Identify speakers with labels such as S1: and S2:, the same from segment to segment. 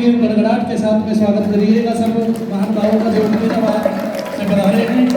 S1: जोरदार गड़गड़ाहट के साथ में स्वागत करिएगा सब महानुभावों का जो उनके से बना रहे हैं।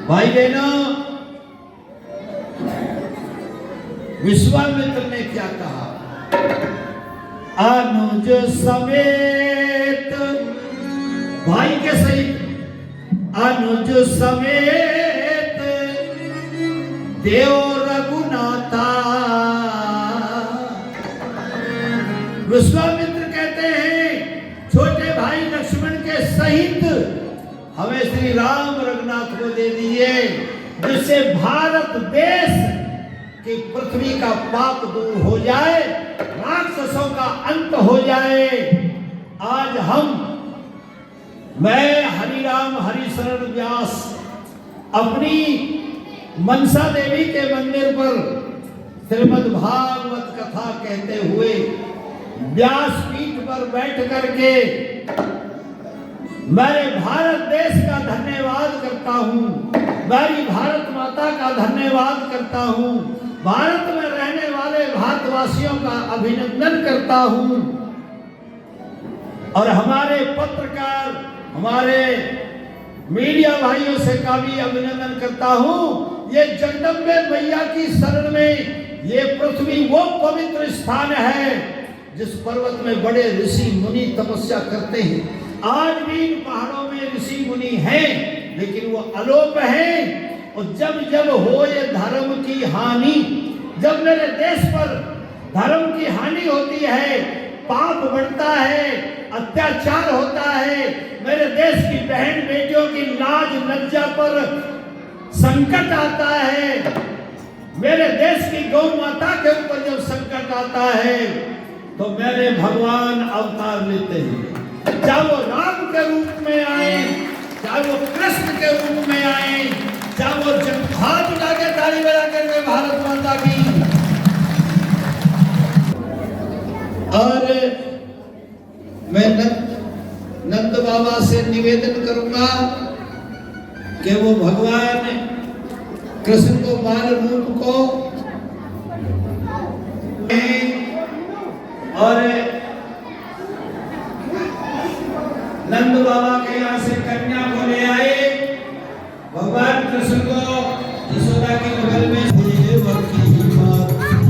S2: भाई बहनों, विश्वामित्र ने क्या कहा? अनुज समेत, भाई के सहित अनुज समेत देव रघुनाथा। विश्वामित्र कहते हैं छोटे भाई लक्ष्मण के सहित हमें श्री राम रघुनाथ को दे दिए, जिससे भारत देश की पृथ्वी का पाप दूर हो जाए, राक्षसों का अंत हो जाए। आज मैं हरिराम हरिशरण व्यास अपनी मनसा देवी के मंदिर पर श्रीमद् भागवत कथा कहते हुए व्यास पीठ पर बैठ करके मेरे भारत देश का धन्यवाद करता हूँ, मेरी भारत माता का धन्यवाद करता हूँ, भारत में रहने वाले भारतवासियों का अभिनंदन करता हूँ और हमारे पत्रकार, हमारे मीडिया भाइयों से का भी अभिनंदन करता हूँ। ये जगदम्बे मैया की शरण में ये पृथ्वी वो पवित्र स्थान है जिस पर्वत में बड़े ऋषि मुनि तपस्या करते हैं। आज भी इन पहाड़ों में ऋषि मुनि हैं, लेकिन वो अलोप हैं। और जब जब हो ये धर्म की हानि, जब मेरे देश पर धर्म की हानि होती है, पाप बढ़ता है, अत्याचार होता है, मेरे देश की बहन बेटियों की लाज लज्जा पर संकट आता है, मेरे देश की गौ माता के ऊपर जब संकट आता है, तो मेरे भगवान अवतार लेते हैं। चाहे वो राम के रूप में आए, चाहे वो कृष्ण के रूप में आए, चाहे वो हाथ उठा के ताली बजा करके भारत माता की। और मैं नंद बाबा से निवेदन करूंगा कि वो भगवान कृष्ण को बाल रूप को और नंद बाबा के यहाँ से कन्या को ले आए। भगवान कृष्ण को यशोदा के बगल में देवकी माँ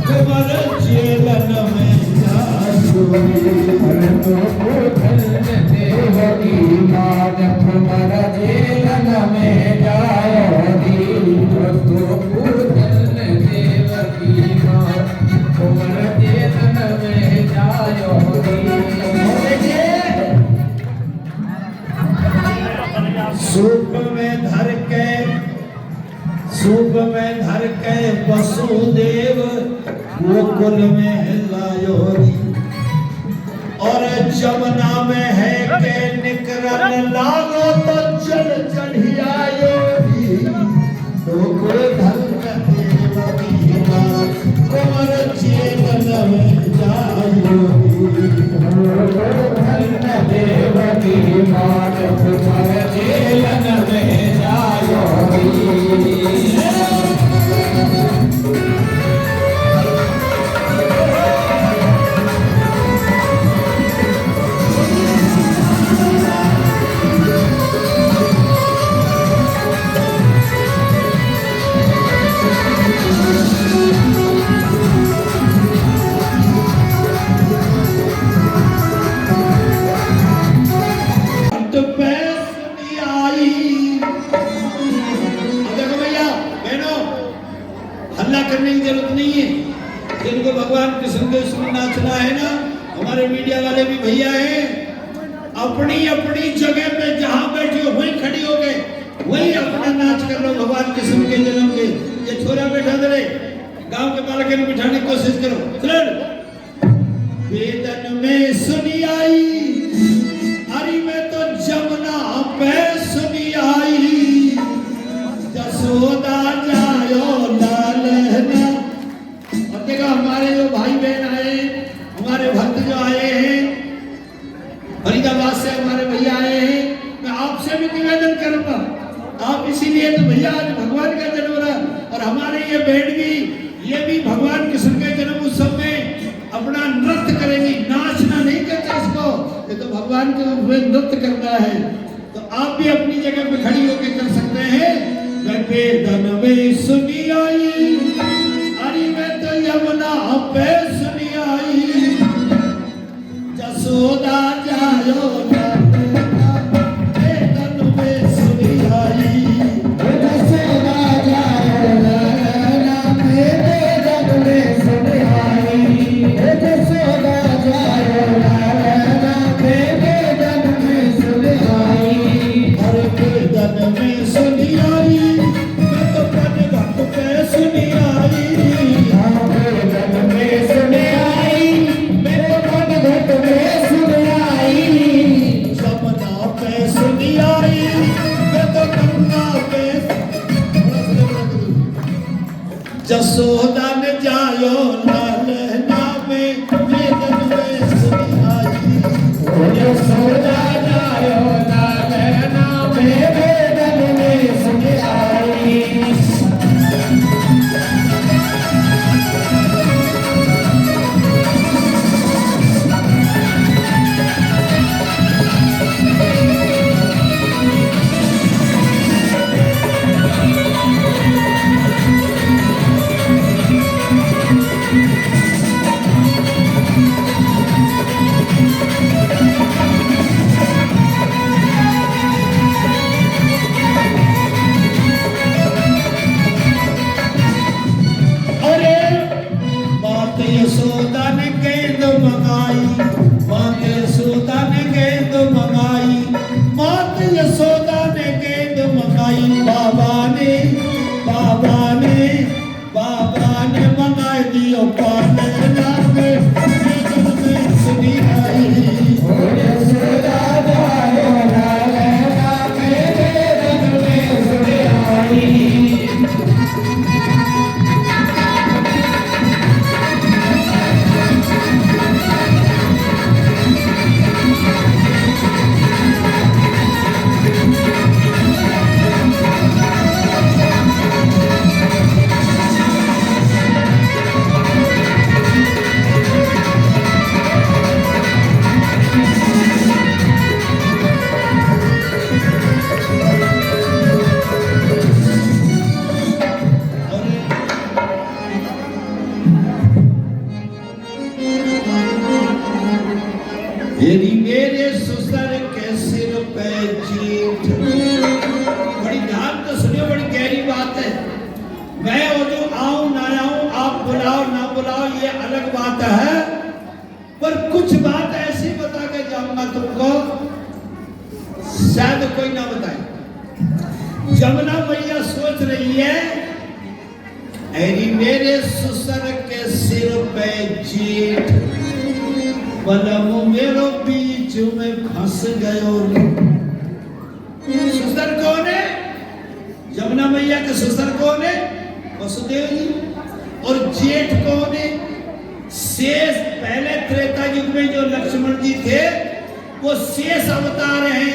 S2: कमर चेलन में जासु देवकी माँ कमर चेलन में जायोगी देवकी माँ कमर चेलन में जायोगी। सूप में धर के वसुदेव गोकुल में लायोरी, और जमुना में है के निकरन लागो तो चल चढ़ियायोरी। गोकुल धन देवकी माँ कुंवर चेतन में जायोरी। धन देवकी माँ कुंवर चेतन में जायोरी। करने की जरूरत नहीं है। जिनको भगवान कृष्ण के उसमें नाचना है ना, हमारे मीडिया वाले भी भैया हैं, अपनी अपनी जगह पे जहां बैठे हो वहीं खड़ी हो गए, वही अपना नाच कर लो भगवान कृष्ण के जन्म के। ये छोरा बैठा दे गांव के बालक ने बिठाने की कोशिश करो। चलो वेदन में सुनी आई, हरि में तो जमुना पे सुनी आई, जसोदा जायो लालना। और देखो हमारे जो भाई बहन आए, हमारे भक्त जो आए हैं फरीदाबाद से, हमारे भैया आए हैं, मैं आपसे भी निवेदन करूंगा, आप इसीलिए तो भैया आज भगवान का जन्म रहा, और हमारे ये बहन भी, ये भी भगवान कृष्ण के जन्म उत्सव में अपना नृत्य करेंगी। नाचना नहीं कहते इसको, ये तो भगवान के रूप में नृत्य करना है। तो आप भी अपनी जगह पे खड़ी होकर कर सकते हैं। वेदन में सुनी आई, हरि में तो यमुना पे सुनी आई, जसोदा जायो लालना। वेदन में सुनी आई, जसोदा जायो लालना, वेदन में सुनी आई, जसोदा जायो लालना, वेदन में सुनी आई। हर वेदन में सुनी आई, मैं तो पद भक्त पे सुनी आई, वेदन में सुनी आई, मैं तो पद भक्त पे सुनी आई, जमुना पे सुनी आई, मैं तो गंगा पे। जसोदा ने जायो लालना में, वेदन में सुनी आई, जसोदा जायो लालना में, वेदन में सुनी आई। अरे मात यशोदा ने गेंद मंगाई, मात यशोदा ने गेंद मंगाई, मात यशोदा ने गेंद मंगाई, बाबा ने मंगाई दियो पालना में, वेदन में सुनी आई, यशोदा जायो लालना में, वेदन में सुनी आई। यदि मेरे ससुर के सिर पे जीत। बड़ी ध्यान तो सुनियो, बड़ी गहरी बात है। मैं वो जो आऊं ना आऊं, आप बुलाओ ना बुलाओ, ये अलग बात है, पर कुछ बात ऐसी बता के जाऊंगा तुमको, शायद कोई ना बताए। जमुना मैया सोच रही है, यदि मेरे ससुर के सिर पे जीत, बलम मेरो बीच में फंस गयो। ससुर कौन है? जमुना मैया के ससुर कौन है? वसुदेव जी। और जेठ कौन है? शेष। पहले त्रेता युग में जो लक्ष्मण जी थे वो शेष अवतार हैं।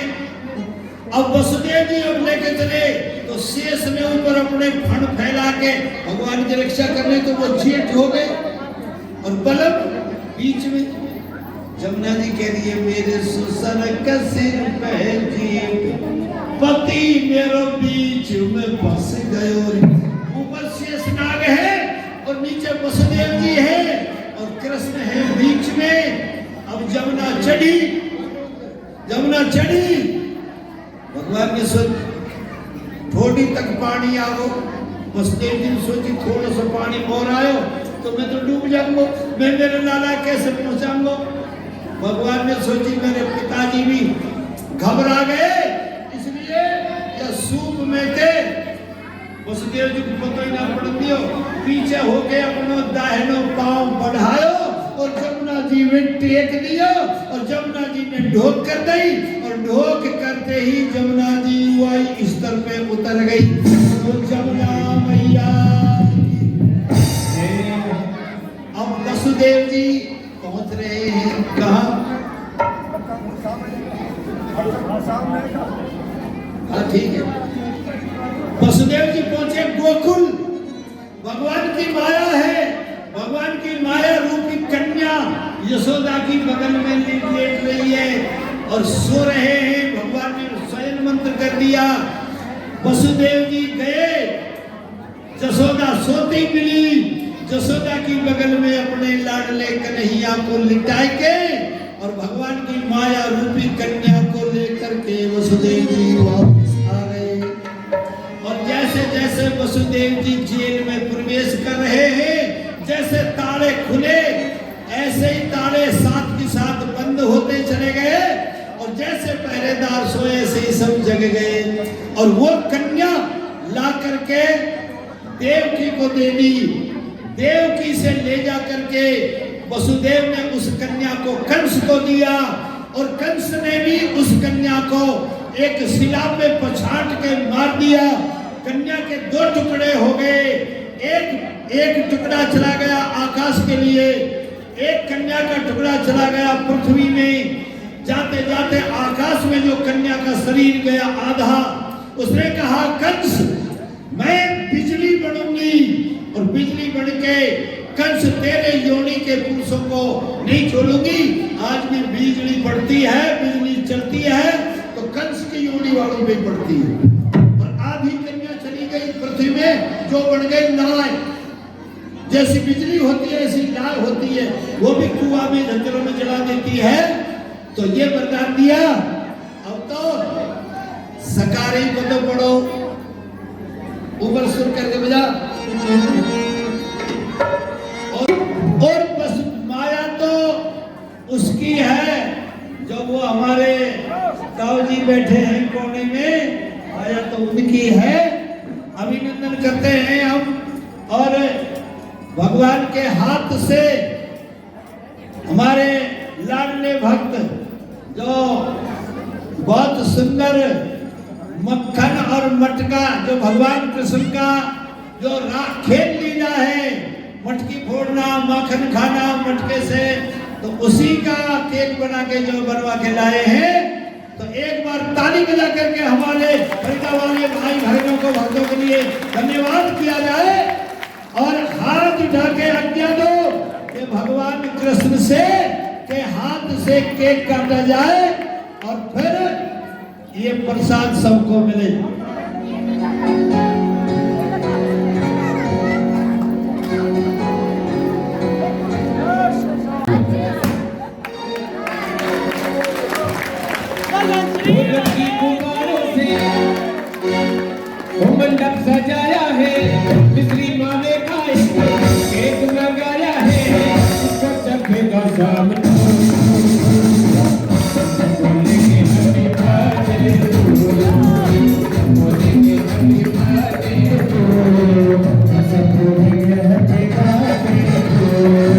S2: अब वसुदेव जी अब लेके चले तो शेष ने ऊपर अपने फण फैला के भगवान की रक्षा करने, तो वो जेठ हो गए, और बलम बीच में। जमुना जी कह रही है, मेरे ससुर का सिर पे जीत, पति मेरो बीच में फंस गयो। ऊपर शेष नाग है और नीचे वसुदेव जी है और कृष्ण है बीच में। अब जमुना चढ़ी, भगवान ने सोच थोड़ी तक पानी आओ। वसुदेव जी ने सोची थोड़ा सा पानी और आयो तो मैं तो डूब जाऊंगा, मैं मेरे लाला कैसे पहुंचाऊंगा। भगवान ने सोची मेरे पिताजी भी घबरा गए, इसलिए यह सूप में थे वसुदेव जी को पता ही ना पड़ दियो पीछे होके अपनो दाहिनो पांव बढ़ायो और जमुना जी में टेक दियो और जमुना जी ने ढोक कर दी और ढोक करते ही जमुना जी वही स्तर पे उतर गई। तो जमुना मैया अब वसुदेव जी पहुंच रहे हैं कहाँ? हाँ ठीक है। वसुदेव जी पहुंचे गोकुल। भगवान की माया है, भगवान की माया रूपी कन्या यशोदा की बगल में लेट रही है और सो रहे हैं। भगवान ने स्वयं मंत्र कर दिया। वसुदेव जी गए, यशोदा सोती मिली, यशोदा की बगल में अपने लाडले कन्हैया को लिटाए के और भगवान की माया रूपी कन्या को लेकर के वसुदेव जी वापस आ गए। और जैसे जैसे वसुदेव जी जेल में प्रवेश कर रहे हैं, जैसे ताले खुले ऐसे ही ताले साथ के साथ बंद होते चले गए और जैसे पहरेदार सोए से ही सब जग गए। और वो कन्या ला करके देवकी को दे दी। देवकी से ले जा करके वसुदेव ने उस कन्या को कंस को दिया और कंस ने भी उस कन्या को एक शिला पे पछाड़ के मार दिया। कन्या के दो टुकड़े हो गए, एक टुकड़ा चला गया आकाश के लिए, एक कन्या का टुकड़ा चला गया पृथ्वी में। जाते जाते आकाश में जो कन्या का शरीर गया आधा, उसने कहा कंस मैं बिजली बनूंगी और बिजली बन के कंस तेरे योनि के पुरुषों को नहीं छोड़ूंगी। आज भी बिजली पड़ती है, बिजली चलती है तो कंस की योनि वालों में पड़ती है। और आधी कन्या चली गई पृथ्वी में जो बन गई नाय। जैसी बिजली होती है ऐसी नाय होती है, वो भी कुआं में झंझरों में जला देती है। तो ये वरदान दिया। अब तो सकारी को तो पढ़ो, ऊपर सुर करके बजा। और बस माया तो उसकी है जो वो हमारे ताऊ जी बैठे हैं कोने में, माया तो उनकी है। अभिनंदन करते हैं हम। और भगवान के हाथ से हमारे लाडले भक्त जो बहुत सुंदर मक्खन और मटका जो भगवान कृष्ण का जो खेल लीला है, मटकी फोड़ना माखन खाना मटके से, तो उसी का केक बना के जो बनवा के लाए हैं। तो एक बार ताली बजा करके हमारे फरीदा वाले भाई बहनों को भक्तों के लिए धन्यवाद किया जाए और हाथ उठा के आज्ञा दो कि भगवान कृष्ण से के हाथ से केक काटा जाए और फिर ये प्रसाद सबको मिले।
S1: मंडप सजाया है, मिस्री माँ ने खाए केक लगाया है, उसको चखेगा सामने बोलेंगे हैप्पी बर्थडे टू यू, बोलेंगे हैप्पी बर्थडे टू यू, सब बोलेंगे happy birthday to you.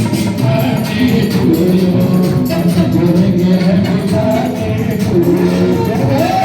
S1: Happy birthday to you. हो